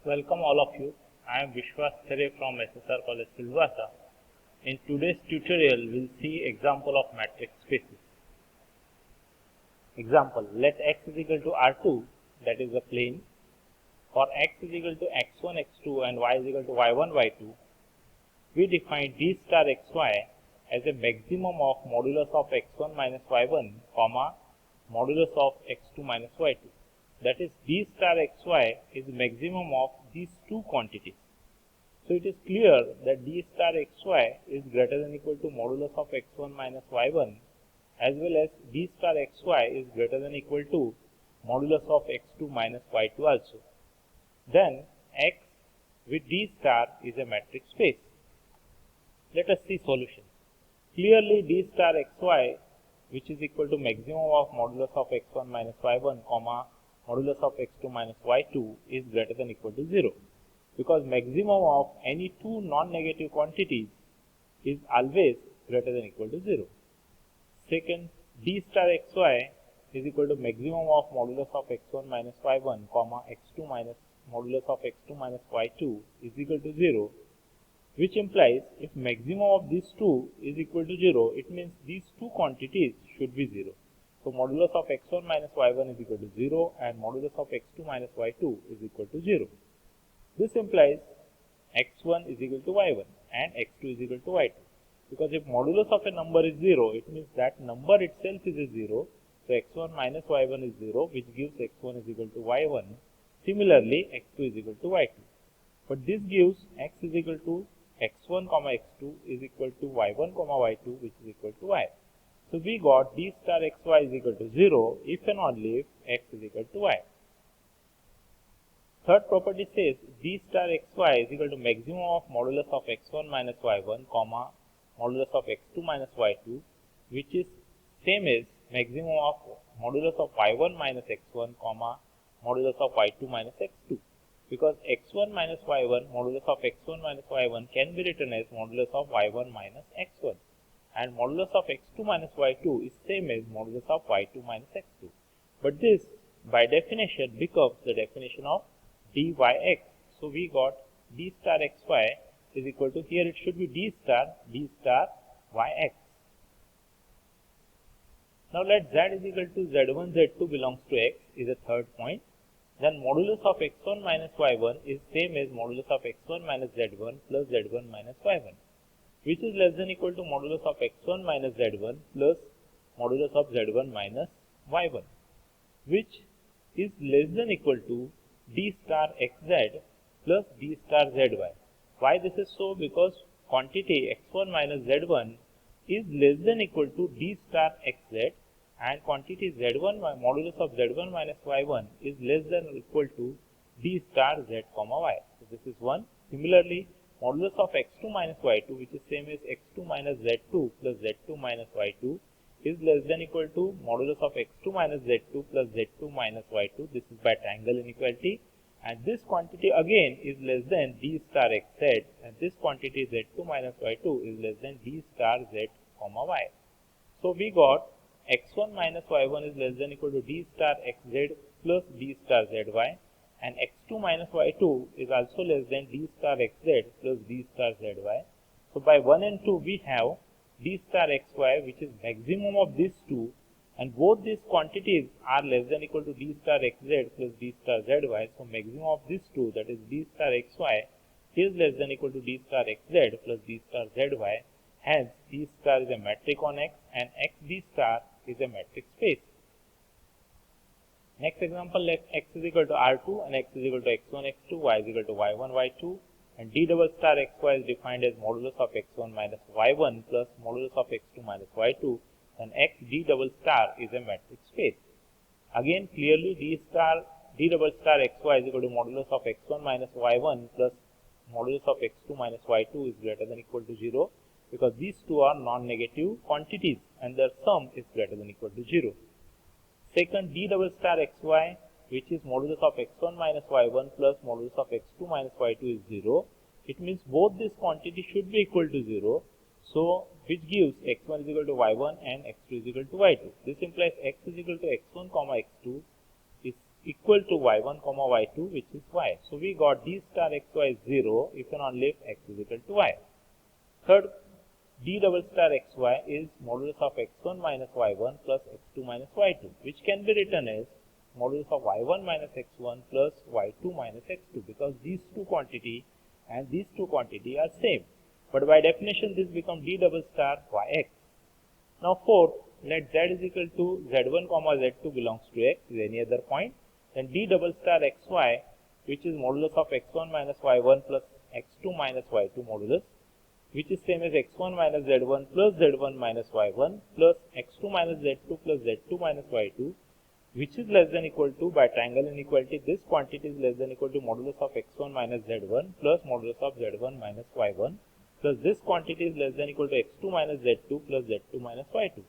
Welcome all of you. I am Vishwas Thare from SSR College Silvassa. In today's tutorial, we will see example of matrix spaces. Example, let x is equal to R2, that is the plane. For x is equal to x1, x2 and y is equal to y1, y2, we define d star xy as a maximum of modulus of x1 minus y1, comma, modulus of x2 minus y2. That is, d star xy is maximum of these two quantities. So it is clear that d star xy is greater than equal to modulus of x1 minus y1, as well as d star xy is greater than equal to modulus of x2 minus y2 also. Then x with d star is a matrix space. Let us see solution. Clearly d star xy, which is equal to maximum of modulus of x1 minus y1, comma, modulus of x2 minus y2 is greater than equal to 0, because maximum of any two non-negative quantities is always greater than equal to 0. Second, d star xy is equal to maximum of modulus of x1 minus y1, comma, x2 minus modulus of x2 minus y2 is equal to 0, which implies if maximum of these two is equal to 0, it means these two quantities should be 0. So modulus of x1 minus y1 is equal to 0 and modulus of x2 minus y2 is equal to 0. This implies x1 is equal to y1 and x2 is equal to y2. Because if modulus of a number is 0, it means that number itself is a 0. So x1 minus y1 is 0, which gives x1 is equal to y1. Similarly, x2 is equal to y2. But this gives x is equal to x1 comma x2 is equal to y1 comma y2, which is equal to y. So we got d star xy is equal to 0 if and only if x is equal to y. Third property says d star xy is equal to maximum of modulus of x1 minus y1, comma, modulus of x2 minus y2, which is same as maximum of modulus of y1 minus x1, comma, modulus of y2 minus x2. Because x1 minus y1, modulus of x1 minus y1 can be written as modulus of y1 minus x1. And modulus of x2 minus y2 is same as modulus of y2 minus x2. But this, by definition, becomes the definition of dyx. So we got d star xy is equal to, here it should be d star yx. Now let z is equal to z1, z2 belongs to x is a third point. Then modulus of x1 minus y1 is same as modulus of x1 minus z1 plus z1 minus y1, which is less than equal to modulus of x1 minus z1 plus modulus of z1 minus y1, which is less than equal to d star xz plus d star zy. Why this is so? Because quantity x1 minus z1 is less than equal to d star xz, and quantity z1 modulus of z1 minus y1 is less than or equal to d star z comma y. So this is one. Similarly, modulus of x2 minus y2, which is same as x2 minus z2 plus z2 minus y2, is less than equal to modulus of x2 minus z2 plus z2 minus y2. This is by triangle inequality. And this quantity again is less than d star xz, and this quantity z2 minus y2 is less than d star z comma y. So we got x1 minus y1 is less than equal to d star xz plus d star zy, and x2 minus y2 is also less than d star xz plus d star zy. So by 1 and 2 we have d star xy, which is maximum of these two, and both these quantities are less than equal to d star xz plus d star zy. So maximum of these two, that is d star xy, is less than equal to d star xz plus d star zy. Hence, d star is a matrix on x and x d star is a matrix space. Next example, let x is equal to R2 and x is equal to x1, x2, y is equal to y1, y2, and d double star xy is defined as modulus of x1 minus y1 plus modulus of x2 minus y2, and x d double star is a matrix space. Again, clearly d double star xy is equal to modulus of x1 minus y1 plus modulus of x2 minus y2 is greater than equal to 0, because these two are non-negative quantities and their sum is greater than equal to 0. Second, d double star xy, which is modulus of x1 minus y1 plus modulus of x2 minus y2 is 0. It means both these quantities should be equal to 0. So, which gives x1 is equal to y1 and x2 is equal to y2. This implies x is equal to x1 comma x2 is equal to y1 comma y2, which is y. So we got d star xy is 0 if and only if x is equal to y. Third, d double star xy is modulus of x1 minus y1 plus x2 minus y2, which can be written as modulus of y1 minus x1 plus y2 minus x2, because these two quantity and these two quantity are same. But by definition, this becomes d double star yx. Now fourth, let z is equal to z1 comma z2 belongs to x is any other point. Then d double star xy, which is modulus of x1 minus y1 plus x2 minus y2 modulus, which is same as x1 minus z1 plus z1 minus y1 plus x2 minus z2 plus z2 minus y2, which is less than equal to, by triangle inequality, this quantity is less than equal to modulus of x1 minus z1 plus modulus of z1 minus y1 plus this quantity is less than equal to x2 minus z2 plus z2 minus y2.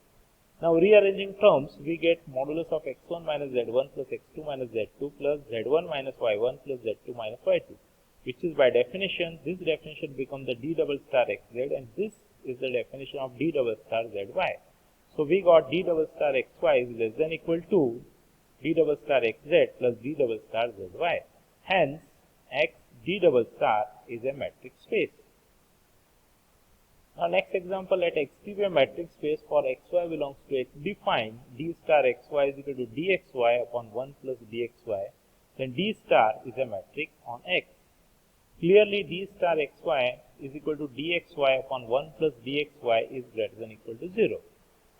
Now rearranging terms, we get modulus of x1 minus z1 plus x2 minus z2 plus z1 minus y1 plus z2 minus y2, which is by definition, this definition becomes the d double star xz, and this is the definition of d double star zy. So we got d double star xy is less than equal to d double star xz plus d double star zy. Hence, x d double star is a metric space. Now next example, let x be a metric space for xy belongs to x. Define d star xy is equal to dxy upon 1 plus dxy. Then d star is a metric on x. Clearly, d star xy is equal to dxy upon 1 plus dxy is greater than equal to 0.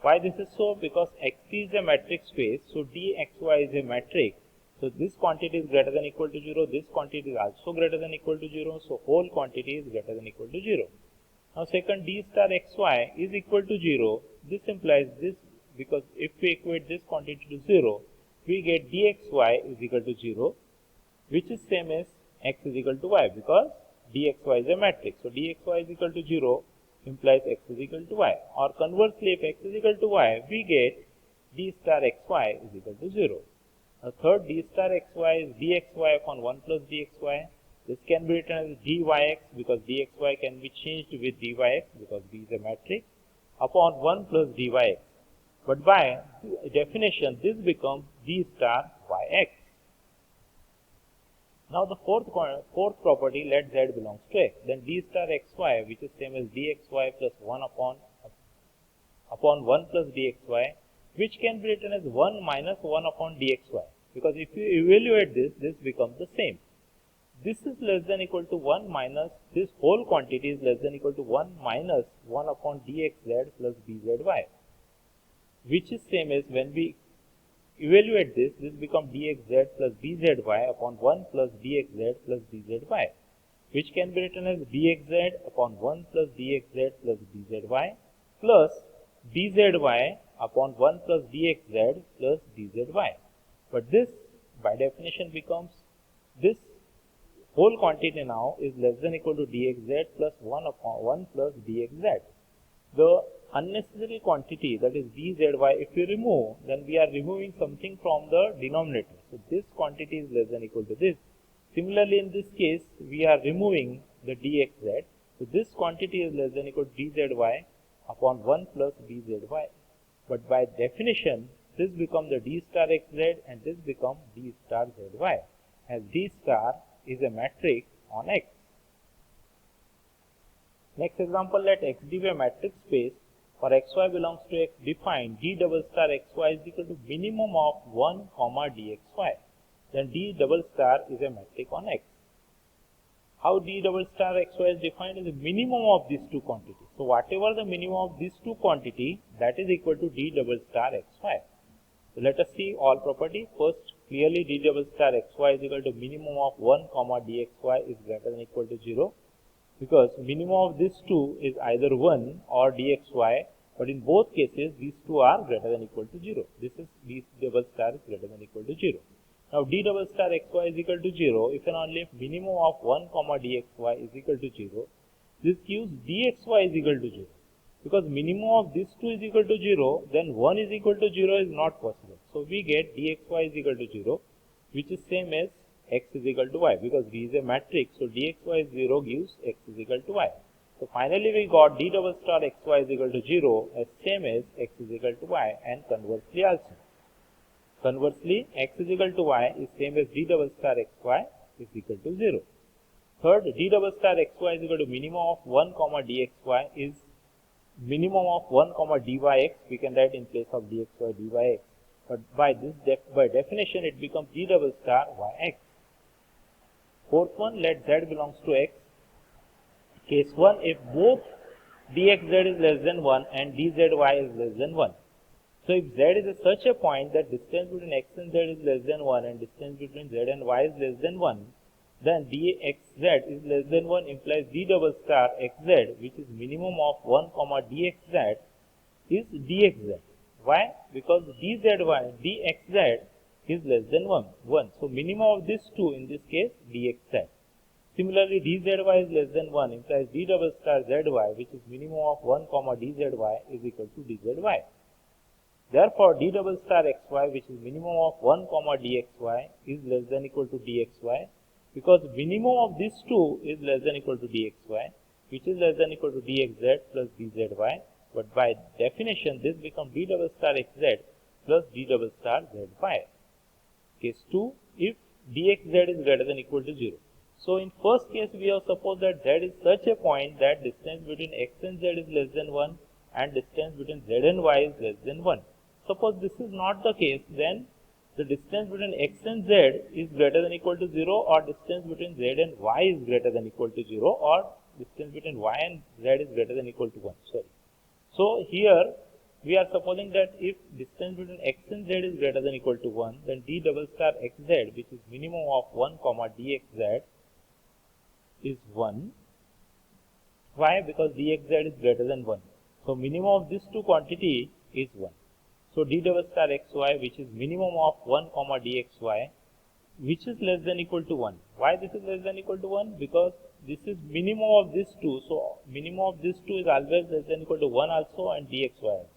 Why this is so? Because xt is a metric space, so dxy is a metric. So this quantity is greater than equal to 0, this quantity is also greater than equal to 0, so whole quantity is greater than equal to 0. Now second, d star xy is equal to 0. This implies this, because if we equate this quantity to 0, we get dxy is equal to 0, which is same as x is equal to y, because dxy is a matrix. So dxy is equal to 0 implies x is equal to y. Or conversely, if x is equal to y, we get d star xy is equal to 0. Now third, d star xy is dxy upon 1 plus dxy. This can be written as dyx, because dxy can be changed with dyx, because d is a matrix, upon 1 plus dyx. But by definition, this becomes d star yx. Now the fourth property, let z belongs to x. Then d star xy, which is same as dxy plus 1 upon 1 plus dxy, which can be written as 1 minus 1 upon dxy. Because if you evaluate this, this becomes the same. This is less than equal to 1 minus, this whole quantity is less than equal to 1 minus 1 upon dxz plus dzy, which is same as, when we evaluate this, this becomes dxz plus dzy upon 1 plus dxz plus dzy, which can be written as dxz upon 1 plus dxz plus dzy plus dzy upon 1 plus dxz plus dzy. But this by definition becomes, this whole quantity now is less than equal to dxz plus 1 upon 1 plus dxz. The unnecessary quantity, that is dzy, if we remove, then we are removing something from the denominator. So this quantity is less than equal to this. Similarly, in this case, we are removing the dxz. So this quantity is less than equal to dzy upon 1 plus dzy. But by definition, this becomes the d star xz and this becomes d star zy, as d star is a matrix on x. Next example, let x be a matrix space for xy belongs to x. Define d double star xy is equal to minimum of 1 comma dxy. Then d double star is a matrix on x. How d double star xy is defined as the minimum of these two quantities. So whatever the minimum of these two quantity, that is equal to d double star xy. So let us see all property. First, clearly d double star xy is equal to minimum of 1 comma dxy is greater than equal to 0, because minimum of these two is either 1 or dxy, but in both cases these two are greater than equal to 0. This is d double star is greater than equal to 0. Now d double star xy is equal to 0 if and only if minimum of 1 comma dxy is equal to 0. This gives dxy is equal to 0. Because minimum of these two is equal to 0, then 1 is equal to 0 is not possible. So we get dxy is equal to 0, which is same as x is equal to y, because d is a matrix, so dxy is 0 gives x is equal to y. So finally we got d double star xy is equal to 0 as same as x is equal to y, and conversely also. Conversely, x is equal to y is same as d double star xy is equal to 0. Third, d double star xy is equal to minimum of 1 comma dxy is minimum of 1 comma dyx. We can write in place of dxy dyx. But by definition, it becomes d double star yx. Fourth one, let z belongs to x. Case 1, if both dxz is less than 1 and dzy is less than 1. So if z is such a point that distance between x and z is less than 1 and distance between z and y is less than 1, then dxz is less than 1 implies d double star xz, which is minimum of 1 comma dxz, is dxz. Why? Because dxz is less than 1. So minimum of these two, in this case dxz. Similarly, dzy is less than 1 implies d double star zy, which is minimum of 1 comma dzy is equal to dzy. Therefore, d double star xy, which is minimum of 1 comma dxy, is less than equal to dxy, because minimum of these two is less than equal to dxy, which is less than equal to dxz plus dzy. But by definition, this becomes d double star xz plus d double star zy. Case 2, if dxz is greater than equal to 0. So in first case, we have supposed that z is such a point that distance between x and z is less than 1 and distance between z and y is less than 1. Suppose this is not the case, then the distance between x and z is greater than equal to 0, or distance between z and y is greater than equal to 0, or distance between y and z is greater than equal to 1. So here we are supposing that if distance between x and z is greater than equal to 1, then d double star xz, which is minimum of 1 comma dxz, is 1. Why? Because dxz is greater than 1. So minimum of this two quantity is 1. So d double star xy, which is minimum of 1 comma dxy, which is less than equal to 1. Why this is less than equal to 1? Because this is minimum of these two. So minimum of these two is always less than equal to 1 also and dxy also.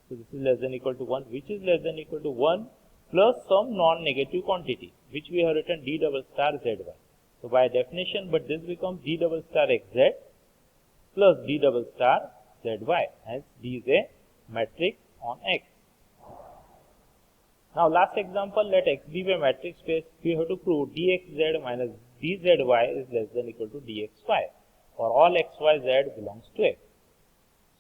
So this is less than equal to 1, which is less than equal to 1 plus some non-negative quantity, which we have written d double star zy. So by definition, but this becomes d double star xz plus d double star zy. Hence d is a matrix on x. Now last example, let x be a matrix space. We have to prove dxz minus dzy is less than equal to dxy for all xyz belongs to x.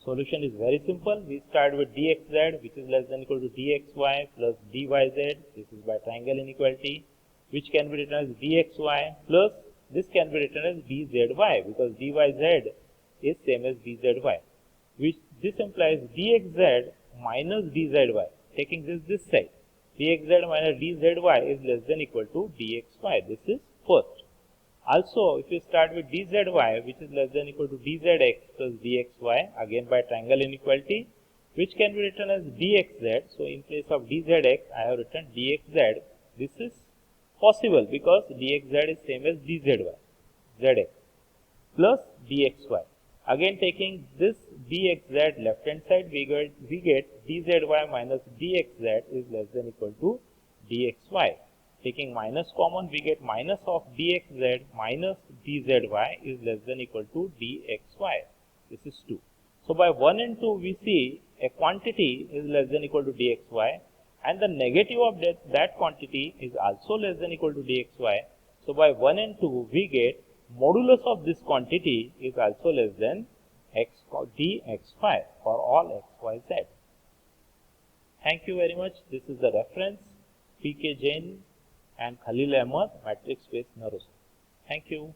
Solution is very simple. We start with dxz, which is less than equal to dxy plus dyz. This is by triangle inequality, which can be written as dxy plus this can be written as dzy, because dyz is same as dzy, which this implies dxz minus dzy. Taking this side, dxz minus dzy is less than equal to dxy. This is first. Also, if you start with dzy, which is less than equal to dzx plus dxy, again by triangle inequality, which can be written as dxz. So in place of dzx, I have written dxz. This is possible because dxz is same as dzy, zx plus dxy. Again, taking this dxz left hand side, we get dzy minus dxz is less than equal to dxy. Taking minus common, we get minus of dxz minus dzy is less than equal to dxy. This is 2. So by 1 and 2, we see a quantity is less than equal to dxy, and the negative of that quantity is also less than equal to dxy. So by 1 and 2, we get modulus of this quantity is also less than dxy for all x, y, z. Thank you very much. This is the reference, P.K. Jain and Khalil Ahmed, matrix space narrow. Thank you.